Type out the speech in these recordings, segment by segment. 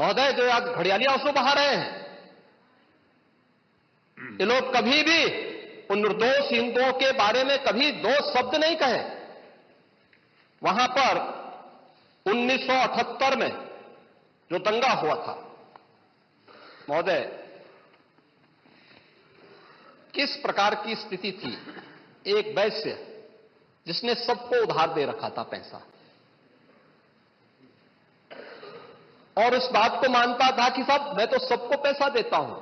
महोदय, जो आज घड़ियाली आंसू बहा रहे हैं, ये लोग कभी भी उन निर्दोष हिंदुओं के बारे में कभी दो शब्द नहीं कहे। वहां पर 1978 में जो दंगा हुआ था, महोदय, किस प्रकार की स्थिति थी? एक वैश्य जिसने सबको उधार दे रखा था पैसा, और इस बात को मानता था कि साहब मैं तो सबको पैसा देता हूं,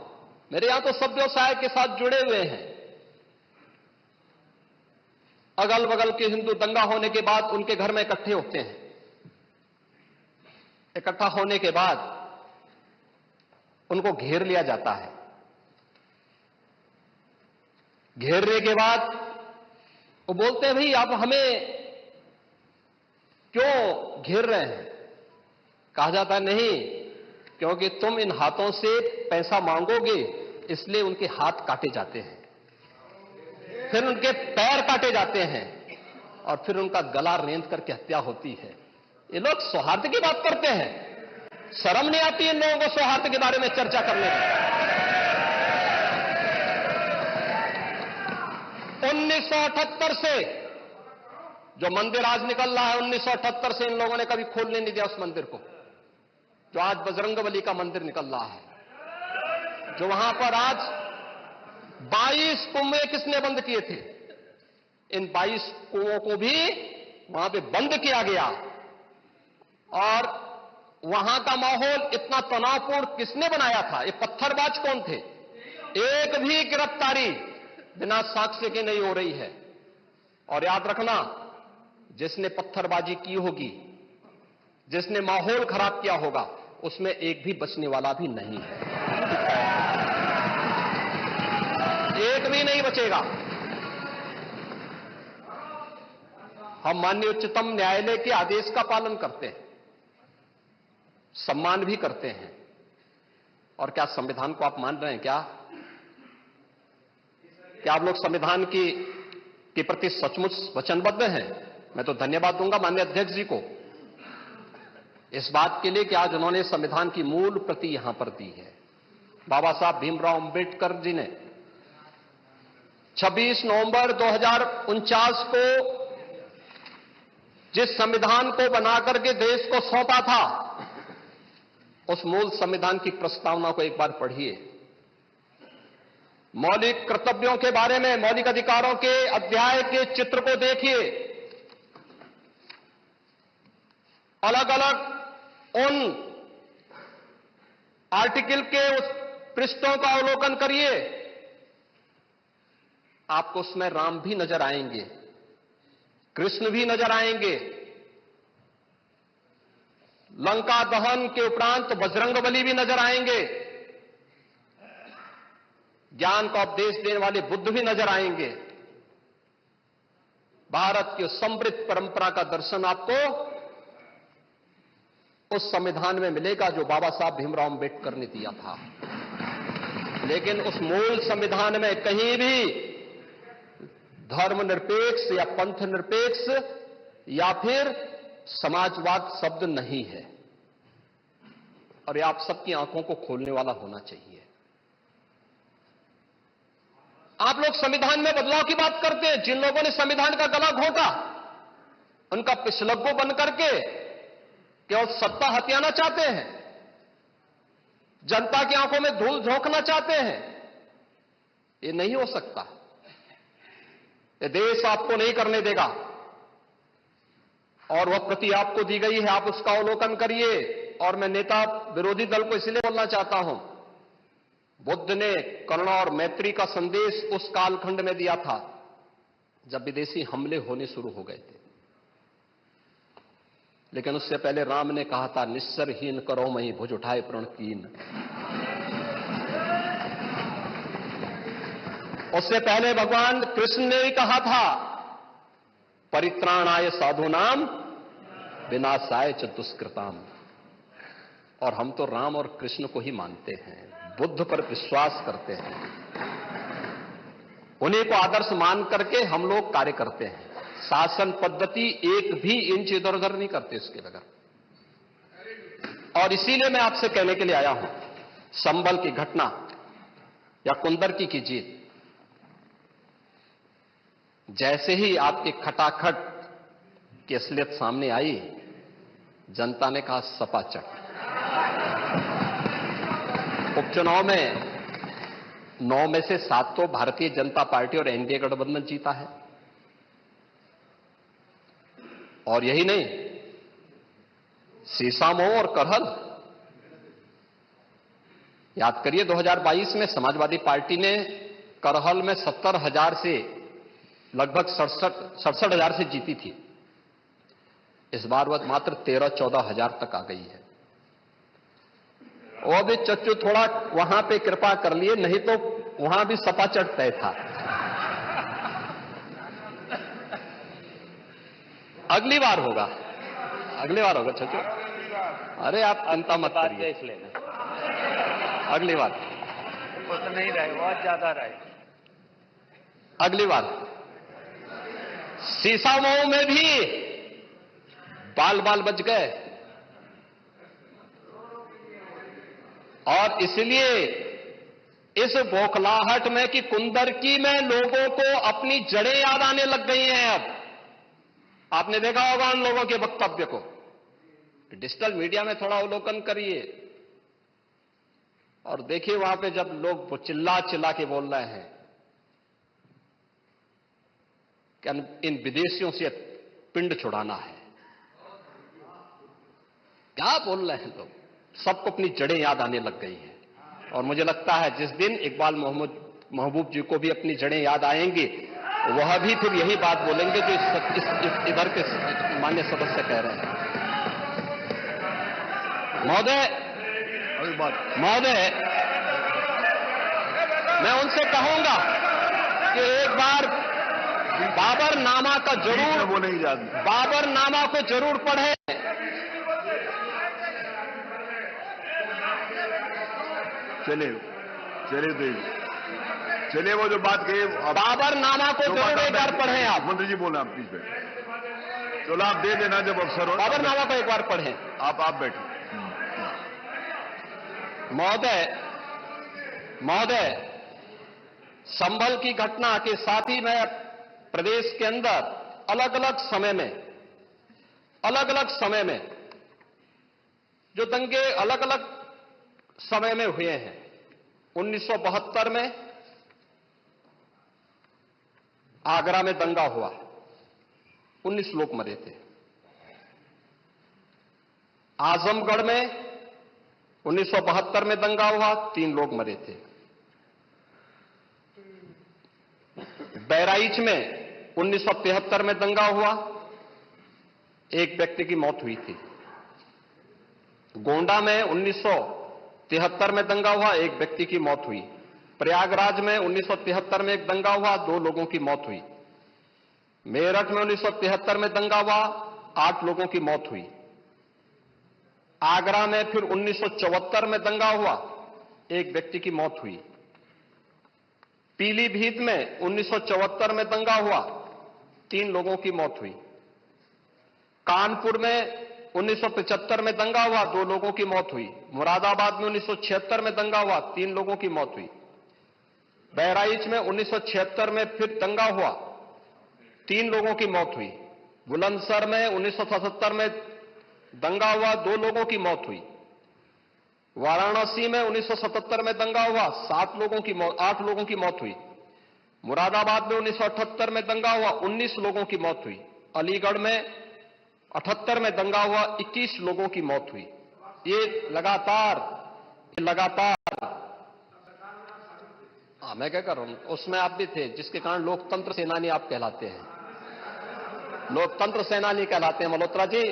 मेरे यहां तो सब व्यवसाय के साथ जुड़े हुए हैं। अगल बगल के हिंदू दंगा होने के बाद उनके घर में इकट्ठे होते हैं। इकट्ठा होने के बाद उनको घेर लिया जाता है। घेरने के बाद वो बोलते हैं, भाई आप हमें क्यों घेर रहे हैं? कहा जाता है, नहीं, क्योंकि तुम इन हाथों से पैसा मांगोगे, इसलिए उनके हाथ काटे जाते हैं, फिर उनके पैर काटे जाते हैं, और फिर उनका गला रेंद करके हत्या होती है। ये लोग सौहार्द की बात करते हैं। शर्म नहीं आती इन लोगों को सौहार्द के बारे में चर्चा करने में? 1978 से जो मंदिर आज निकल रहा है, 1978 से इन लोगों ने कभी खोलने नहीं दिया उस मंदिर को। जो आज बजरंगबली का मंदिर निकल रहा है, जो वहां पर आज 22 कुएं किसने बंद किए थे? इन 22 कुओं को भी वहां पे बंद किया गया। और वहां का माहौल इतना तनावपूर्ण किसने बनाया था? ये पत्थरबाज कौन थे? एक भी गिरफ्तारी बिना साक्ष्य के नहीं हो रही है। और याद रखना, जिसने पत्थरबाजी की होगी, जिसने माहौल खराब किया होगा, उसमें एक भी बचने वाला भी नहीं है। एक भी नहीं बचेगा। हम माननीय उच्चतम न्यायालय के आदेश का पालन करते हैं, सम्मान भी करते हैं। और क्या संविधान को आप मान रहे हैं? क्या आप लोग संविधान के प्रति सचमुच वचनबद्ध हैं? मैं तो धन्यवाद दूंगा माननीय अध्यक्ष जी को इस बात के लिए कि आज उन्होंने संविधान की मूल प्रति यहां पर दी है। बाबा साहब भीमराव अंबेडकर जी ने 26 नवंबर 2049 को जिस संविधान को बनाकर के देश को सौंपा था, उस मूल संविधान की प्रस्तावना को एक बार पढ़िए। मौलिक कर्तव्यों के बारे में, मौलिक अधिकारों के अध्याय के चित्र को देखिए। अलग अलग उन आर्टिकल के उस पृष्ठों का अवलोकन करिए। आपको उसमें राम भी नजर आएंगे, कृष्ण भी नजर आएंगे। लंका दहन के उपरांत बजरंगबली भी नजर आएंगे। ज्ञान का उपदेश देने वाले बुद्ध भी नजर आएंगे। भारत की समृद्ध परंपरा का दर्शन आपको उस संविधान में मिलेगा जो बाबा साहब भीमराव अंबेडकर ने दिया था। लेकिन उस मूल संविधान में कहीं भी धर्मनिरपेक्ष या पंथ निरपेक्ष या फिर समाजवाद शब्द नहीं है। और यह आप सबकी आंखों को खोलने वाला होना चाहिए। आप लोग संविधान में बदलाव की बात करते हैं। जिन लोगों ने संविधान का गला घोंटा, उनका पिछलग्गू बन करके केवल सत्ता हथियाना चाहते हैं, जनता की आंखों में धूल झोंकना चाहते हैं। ये नहीं हो सकता। ये देश आपको नहीं करने देगा। और वह प्रति आपको दी गई है, आप उसका अवलोकन करिए। और मैं नेता विरोधी दल को इसलिए बोलना चाहता हूं, बुद्ध ने करुणा और मैत्री का संदेश उस कालखंड में दिया था जब विदेशी हमले होने शुरू हो गए थे। लेकिन उससे पहले राम ने कहा था, निस्सरहीन करो मही भुज उठाए प्रण कीन। उससे पहले भगवान कृष्ण ने ही कहा था, परित्राणाय साधूनाम विनाशाय च दुष्कृताम। और हम तो राम और कृष्ण को ही मानते हैं, बुद्ध पर विश्वास करते हैं, उन्हीं को आदर्श मान करके हम लोग कार्य करते हैं। शासन पद्धति एक भी इंच इधर उधर नहीं करते इसके बगैर। और इसीलिए मैं आपसे कहने के लिए आया हूं, संभल की घटना या कुंदरकी की जीत, जैसे ही आपकी खटाखट की असलियत सामने आई, जनता ने कहा सपा चट। उपचुनाव में 9 में से 7 तो भारतीय जनता पार्टी और एनडीए गठबंधन जीता है। और यही नहीं, सीसामऊ और करहल, याद करिए 2022 में समाजवादी पार्टी ने करहल में 70,000 से लगभग 67,000 से जीती थी। इस बार वह मात्र 13-14 हजार तक आ गई है। वो भी चच्चू थोड़ा वहां पे कृपा कर लिए, नहीं तो वहां भी सपा चढ़ तय था। अगली बार होगा, अगली बार होगा चच्चू, अरे आप चिंता मत करिए, अगली बार कुछ नहीं रहे, बहुत ज्यादा रहे। अगली बार सीसामऊ में भी बाल बाल बच गए, और इसलिए इस बौखलाहट में कि कुंदरकी में लोगों को अपनी जड़ें याद आने लग गई हैं। अब आपने देखा होगा उन लोगों के वक्तव्य को, डिजिटल मीडिया में थोड़ा अवलोकन करिए और देखिए वहां पे जब लोग चिल्ला चिल्ला के बोल रहे हैं कि इन विदेशियों से पिंड छुड़ाना है, क्या बोल रहे हैं लोग, सबको अपनी जड़ें याद आने लग गई हैं। और मुझे लगता है जिस दिन इकबाल महबूब जी को भी अपनी जड़ें याद आएंगी, वह भी फिर यही बात बोलेंगे जो इधर के मान्य सदस्य कह रहे हैं। महोदय, मैं उनसे कहूंगा कि एक बार बाबरनामा का जरूर, बाबरनामा को जरूर पढ़ें। चलिए वो जो बात कही, बाबरनामा को जरूर एक बार पढ़ें आप। मंत्री जी बोलना आप प्लीज बैठ, चलो आप दे देना जब अवसर हो, बाबरनामा को एक बार पढ़ें। आप बैठे। महोदय, संभल की घटना के साथ ही मैं प्रदेश के अंदर अलग अलग समय में जो दंगे अलग अलग समय में हुए हैं, 1972 में आगरा में दंगा हुआ, 19 लोग मरे थे। आजमगढ़ में 1972 में दंगा हुआ, 3 लोग मरे थे। बहराइच में 1973 में दंगा हुआ, 1 व्यक्ति की मौत हुई थी। गोंडा में 1973 में दंगा हुआ, 1 व्यक्ति की मौत हुई। प्रयागराज में 1973 में एक दंगा हुआ, 2 लोगों की मौत हुई। मेरठ में 1973 में दंगा हुआ, 8 लोगों की मौत हुई। आगरा में फिर 1974 में दंगा हुआ, 1 व्यक्ति की मौत हुई। पीलीभीत में 1974 में दंगा हुआ, 3 लोगों की मौत हुई। कानपुर में 1975 में दंगा हुआ, 2 लोगों की मौत हुई। मुरादाबाद में 1976 में दंगा हुआ, 3 लोगों की मौत हुई। बहराइच में 1976 में फिर दंगा हुआ, 3 लोगों की मौत हुई। बुलंदशहर में 1977 में दंगा हुआ, 2 लोगों की मौत हुई। वाराणसी में 1977 में दंगा हुआ, 8 लोगों की मौत हुई। मुरादाबाद में 1978 में दंगा हुआ, 19 लोगों की मौत हुई। अलीगढ़ में 78 में दंगा हुआ, 21 लोगों की मौत हुई। ये लगातार मैं क्या कर रहा हूं, उसमें आप भी थे, जिसके कारण लोकतंत्र सेनानी आप कहलाते हैं, लोकतंत्र सेनानी कहलाते हैं मल्होत्रा जी।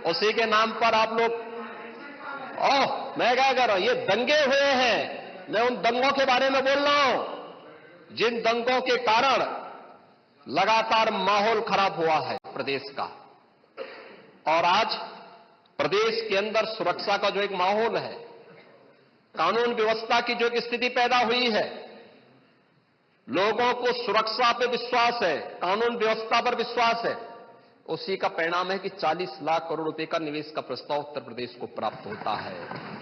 उसी के नाम पर आप लोग, मैं क्या कर रहा हूं, ये दंगे हुए हैं, मैं उन दंगों के बारे में बोल रहा हूं जिन दंगों के कारण लगातार माहौल खराब हुआ है प्रदेश का। और आज प्रदेश के अंदर सुरक्षा का जो एक माहौल है, कानून व्यवस्था की जो एक स्थिति पैदा हुई है, लोगों को सुरक्षा पर विश्वास है, कानून व्यवस्था पर विश्वास है, उसी का परिणाम है कि 40 लाख करोड़ रुपए का निवेश का प्रस्ताव उत्तर प्रदेश को प्राप्त होता है।